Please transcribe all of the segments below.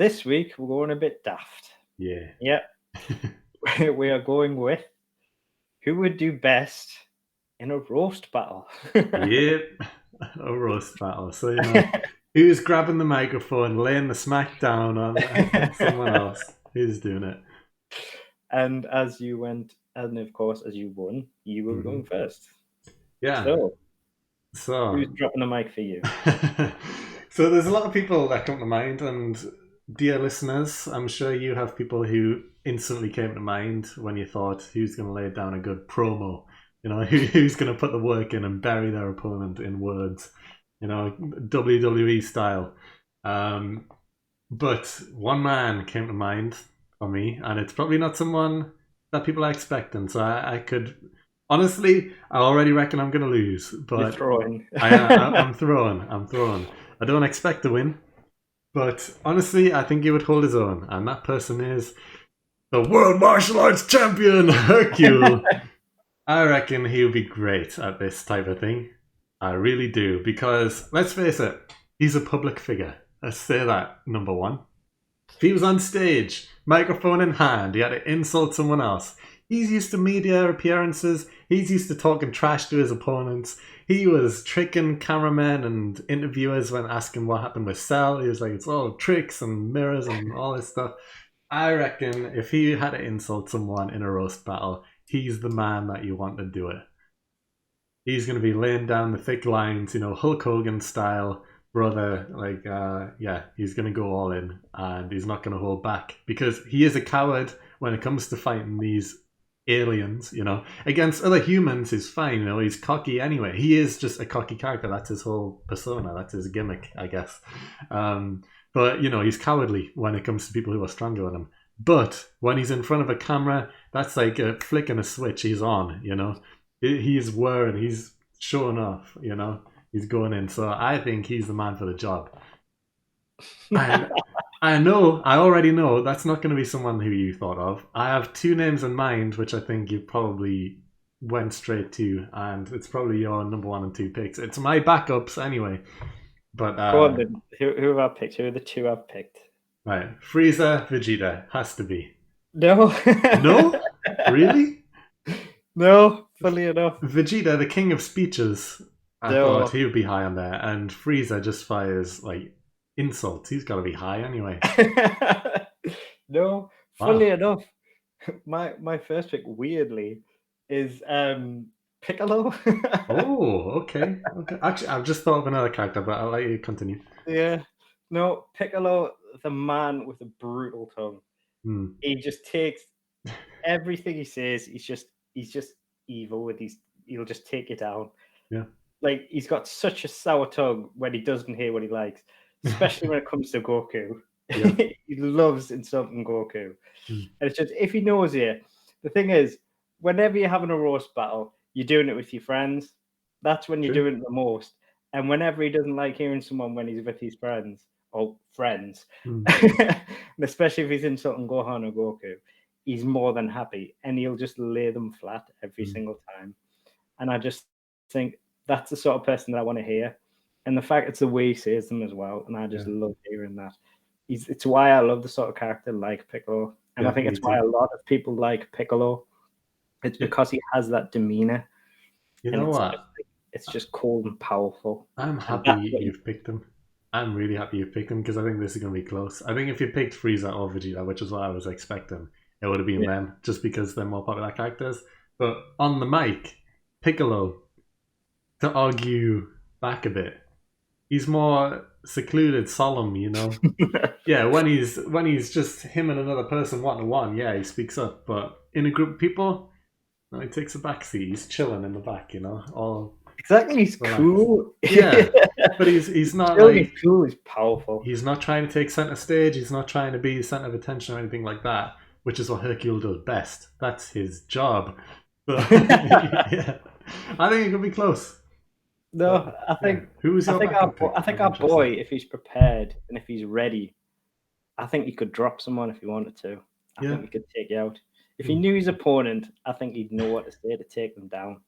this week we're going a bit daft. Yeah. Yep. We are going with who would do best in a roast battle. Yep. A roast battle. So, who's grabbing the microphone, laying the smack down on someone else? Who's doing it? And as you went, and of course, as you won, you were going first. Yeah. So, who's dropping the mic for you? So there's a lot of people that come to mind, and dear listeners, I'm sure you have people who instantly came to mind when you thought who's going to lay down a good promo, who's going to put the work in and bury their opponent in words, WWE style. But one man came to mind for me, and it's probably not someone that people are expecting. So I could honestly, I already reckon I'm going to lose. But you're throwing. I'm throwing. I don't expect to win, but honestly, I think he would hold his own, and that person is the World Martial Arts Champion, Hercule. I reckon he would be great at this type of thing. I really do, because let's face it, he's a public figure. Let's say that, number one. If he was on stage, microphone in hand, he had to insult someone else. He's used to media appearances. He's used to talking trash to his opponents. He was tricking cameramen and interviewers when asking what happened with Cell. He was like, it's all tricks and mirrors and all this stuff. I reckon if he had to insult someone in a roast battle, he's the man that you want to do it. He's going to be laying down the thick lines, Hulk Hogan style, brother. He's going to go all in, and he's not going to hold back, because he is a coward when it comes to fighting these aliens, against other humans is fine, he's cocky anyway. He is just a cocky character. That's his whole persona. That's his gimmick, I guess. But he's cowardly when it comes to people who are stronger than him. But when he's in front of a camera, that's like a flick and a switch. He's on, he's wearing, he's showing off, he's going in. So I think he's the man for the job. And I already know that's not going to be someone who you thought of. I have two names in mind, which I think you probably went straight to, and it's probably your number 1 and 2 picks. It's my backups anyway. But go on then. Who have I picked? Who are the two I've picked? Right, Frieza, Vegeta has to be. No. No? Really? No, funny enough. Vegeta, the king of speeches. I thought he would be high on there, and Frieza just fires like insults. He's got to be high anyway. No, funny enough, my first pick, weirdly, is Piccolo. Oh, okay. Actually, I've just thought of another character, but I'll let you continue. Yeah. No, Piccolo, the man with a brutal tongue. He just takes everything he says. He's just evil with he'll just take it down. Yeah. Like, he's got such a sour tongue when he doesn't hear what he likes, especially when it comes to Goku. Yeah. He loves insulting Goku. And it's just, if he knows you, the thing is, whenever you're having a roast battle, you're doing it with your friends. That's when you're doing it the most. And whenever he doesn't like hearing someone when he's with his friends, and especially if he's insulting Gohan or Goku, he's more than happy, and he'll just lay them flat every single time. And I just think that's the sort of person that I want to hear. And the fact it's the way he says them as well, and I just love hearing that. It's why I love the sort of character like Piccolo. And I think it's why a lot of people like Piccolo. It's because he has that demeanor. You know what? It's just cold and powerful. I'm happy you've picked him. I'm really happy you picked him, because I think this is going to be close. I think if you picked Frieza or Vegeta, which is what I was expecting, it would have been them, just because they're more popular characters. But on the mic, Piccolo, to argue back a bit, he's more secluded, solemn, Yeah, when he's just him and another person one-to-one, he speaks up. But in a group of people, he takes a back seat. He's chilling in the back, all... Exactly, he's cool. Yeah, but he's not he's cool. He's powerful. He's not trying to take center stage. He's not trying to be the center of attention or anything like that, which is what Hercule does best. That's his job. But, I think it could be close. No, I think our boy, if he's prepared and if he's ready, I think he could drop someone if he wanted to. I think he could take you out. If he knew his opponent, I think he'd know what to say to take them down.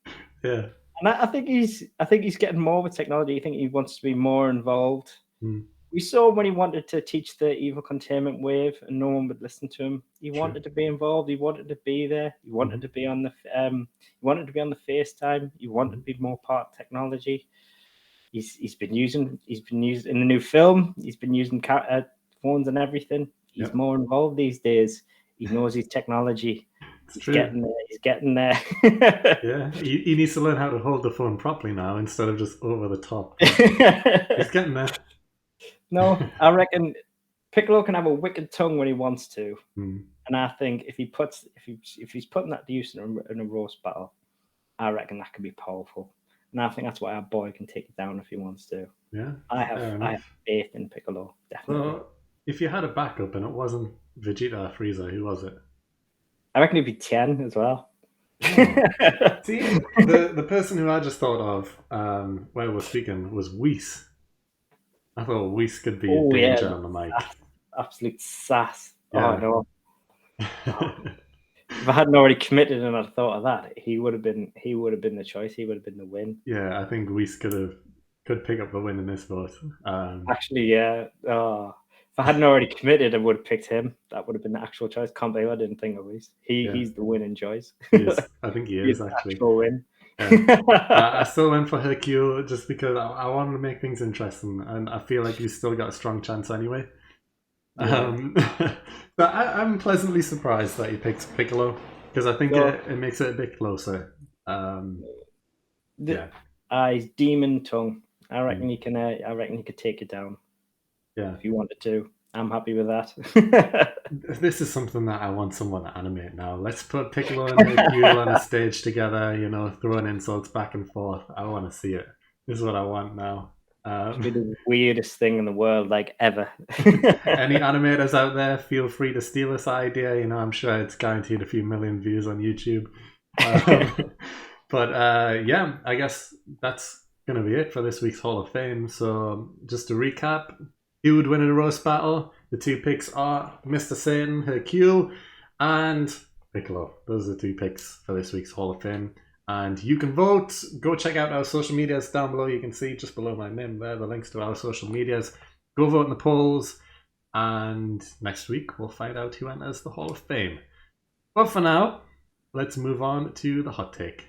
Yeah. And I think he's getting more with technology. I think he wants to be more involved. We saw when he wanted to teach the evil containment wave, and no one would listen to him. He wanted to be involved. He wanted to be there. He wanted to be on the. He wanted to be on the FaceTime. He wanted to be more part of technology. He's been using in the new film. He's been using phones and everything. He's more involved these days. He knows his technology. He's getting there. He's getting there. Yeah, he needs to learn how to hold the phone properly now instead of just over the top. He's getting there. No, I reckon Piccolo can have a wicked tongue when he wants to, and I think if he's putting that to use in a roast battle, I reckon that could be powerful. And I think that's why our boy can take it down if he wants to. Yeah, I have faith in Piccolo, definitely. So, if you had a backup and it wasn't Vegeta or Frieza, who was it? I reckon it'd be Tien as well. Oh. See, the person who I just thought of while we were speaking was Whis. I thought Whis could be a danger on the mic. Absolute sass. Yeah. Oh no. If I hadn't already committed and I'd thought of that, he would have been the choice. He would have been the win. Yeah, I think Whis could pick up the win in this vote. Actually, yeah. If I hadn't already committed, I would have picked him. That would have been the actual choice. Can't believe I didn't think of Whis. He's the winning choice. I think he is actually. Actual win. Yeah. I still went for Hercule just because I wanted to make things interesting, and I feel like he's still got a strong chance anyway. Yeah. But I'm pleasantly surprised that he picked Piccolo because I think it makes it a bit closer. His demon tongue. I reckon he can. I reckon he could take it down. Yeah, if you wanted to. I'm happy with that. This is something that I want someone to animate now. Let's put Piccolo and Hercule on a stage together, throwing insults back and forth. I want to see it. This is what I want now. It'd be the weirdest thing in the world, like ever. Any animators out there, feel free to steal this idea. I'm sure it's guaranteed a few million views on YouTube. But yeah, I guess that's going to be it for this week's Hall of Fame. So just to recap, who would win in a roast battle? The two picks are Mr. Satan, Hercule, and Piccolo. Those are the two picks for this week's Hall of Fame. And you can vote. Go check out our social medias down below. You can see just below my name there the links to our social medias. Go vote in the polls. And next week we'll find out who enters the Hall of Fame. But for now, let's move on to the hot take.